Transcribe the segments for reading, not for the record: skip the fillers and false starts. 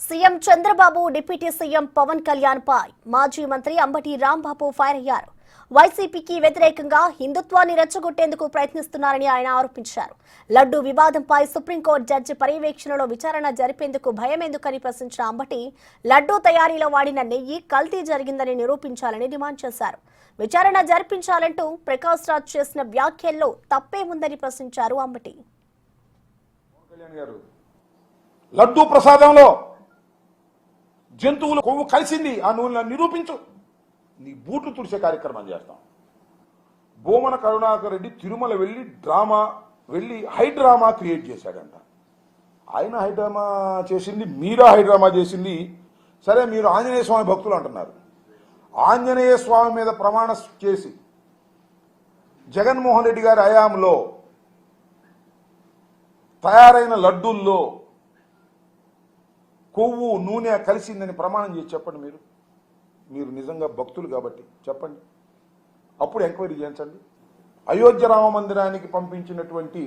CM Chandrababu deputy CM Pawan Kalyan పై మాజీ మంత్రి అంబటి రాంబాబు ఫైర్ అయ్యారు. వైసీపీకి వ్యతిరేకంగా హిందుత్వాన్ని రెచ్చగొట్టేందుకు ప్రయత్నిస్తున్నారని ఆయన ఆరోపించారు. లడ్డూ వివాదంపై సుప్రీంకోర్టు జడ్జి పర్యవేక్షణలో విచారణ జరిపేందుకు భయమెందుకని ప్రశ్నించిన అంబటి, లడ్డూ తయారీలో వాడిన నెయ్యి కల్తీ జరిగిందని నిరూపించాలని డిమాండ్ చేశారు. విచారణ జరిపించాలంటూ ప్రకాష్ రాజ్ చేసిన వ్యాఖ్యల్లో తప్పే ఉందని ప్రశ్నించారు అంబటి. లడ్డూ ప్రసాదంలో జంతువులు కొవ్వు కలిసింది, ఆ నువ్వు నిరూపించు, నీ బూట్లు తుడిసే కార్యక్రమం చేస్తాం. బోమన కరుణాకర్ రెడ్డి తిరుమల వెళ్ళి హైడ్రామా క్రియేట్ చేశాడంట. ఆయన హైడ్రామా చేసింది, మీరా హైడ్రామా చేసింది. సరే, మీరు ఆంజనేయ స్వామి భక్తులు అంటున్నారు. ఆంజనేయ స్వామి మీద ప్రమాణ చేసి జగన్మోహన్ రెడ్డి గారి హయాంలో తయారైన లడ్డూల్లో కొవ్వు నూనె కలిసిందని ప్రమాణం చేసి చెప్పండి. మీరు నిజంగా భక్తులు కాబట్టి చెప్పండి, అప్పుడు ఎంక్వైరీ చేయించండి. అయోధ్య రామ మందిరానికి పంపించినటువంటి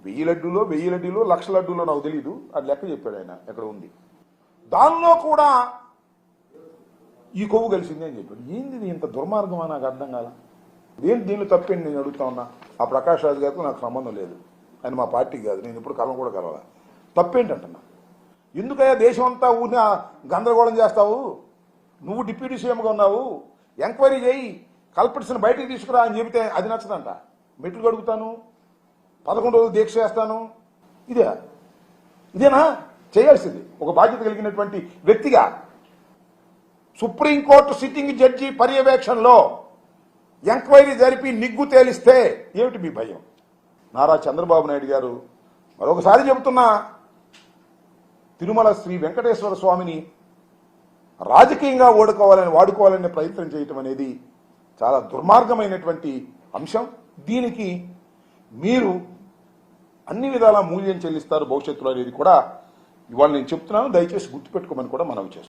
1000 లడ్డూలో 1,00,000 లడ్డూలో నాకు తెలియదు, అది లెక్క చెప్పాడు ఆయన, ఎక్కడ ఉంది. దానిలో కూడా ఈ కొవ్వు కలిసింది అని చెప్పాడు. ఏంది ఇంత దుర్మార్గమా? నాకు అర్థం కాల. దీనిలో తప్పేంటి నేను అడుగుతా ఉన్నా. ఆ ప్రకాష్ రాజ్ గారితో నాకు సంబంధం లేదు, ఆయన మా పార్టీకి కాదు, నేను ఇప్పుడు కలం కూడా కలవాల. తప్పేంటంటున్నా. ఎందుకయ్యా దేశం అంతా ఊరిని గందరగోళం చేస్తావు? నువ్వు డిప్యూటీ సీఎంగా ఉన్నావు, ఎంక్వైరీ చేయి, కల్పిట్స్ని బయటికి తీసుకురా అని చెబితే అది నచ్చదంట. మెట్లు కడుగుతాను, 11 రోజులు దీక్ష చేస్తాను. ఇదేనా చేయాల్సింది? ఒక బాధ్యత కలిగినటువంటి వ్యక్తిగా సుప్రీంకోర్టు సిట్టింగ్ జడ్జి పర్యవేక్షణలో ఎంక్వైరీ జరిపి నిగ్గు తేలిస్తే ఏమిటి మీ భయం? నారా చంద్రబాబు నాయుడు గారు మరొకసారి చెబుతున్నా, తిరుమల శ్రీ వెంకటేశ్వర స్వామిని రాజకీయంగా వాడుకోవాలనే ప్రయత్నం చేయటం అనేది చాలా దుర్మార్గమైనటువంటి అంశం. దీనికి మీరు అన్ని విధాలా మూల్యం చెల్లిస్తారు భవిష్యత్తులో అనేది కూడా ఇవాళ నేను చెప్తున్నాను. దయచేసి గుర్తుపెట్టుకోమని కూడా మనవి చేస్తున్నాను.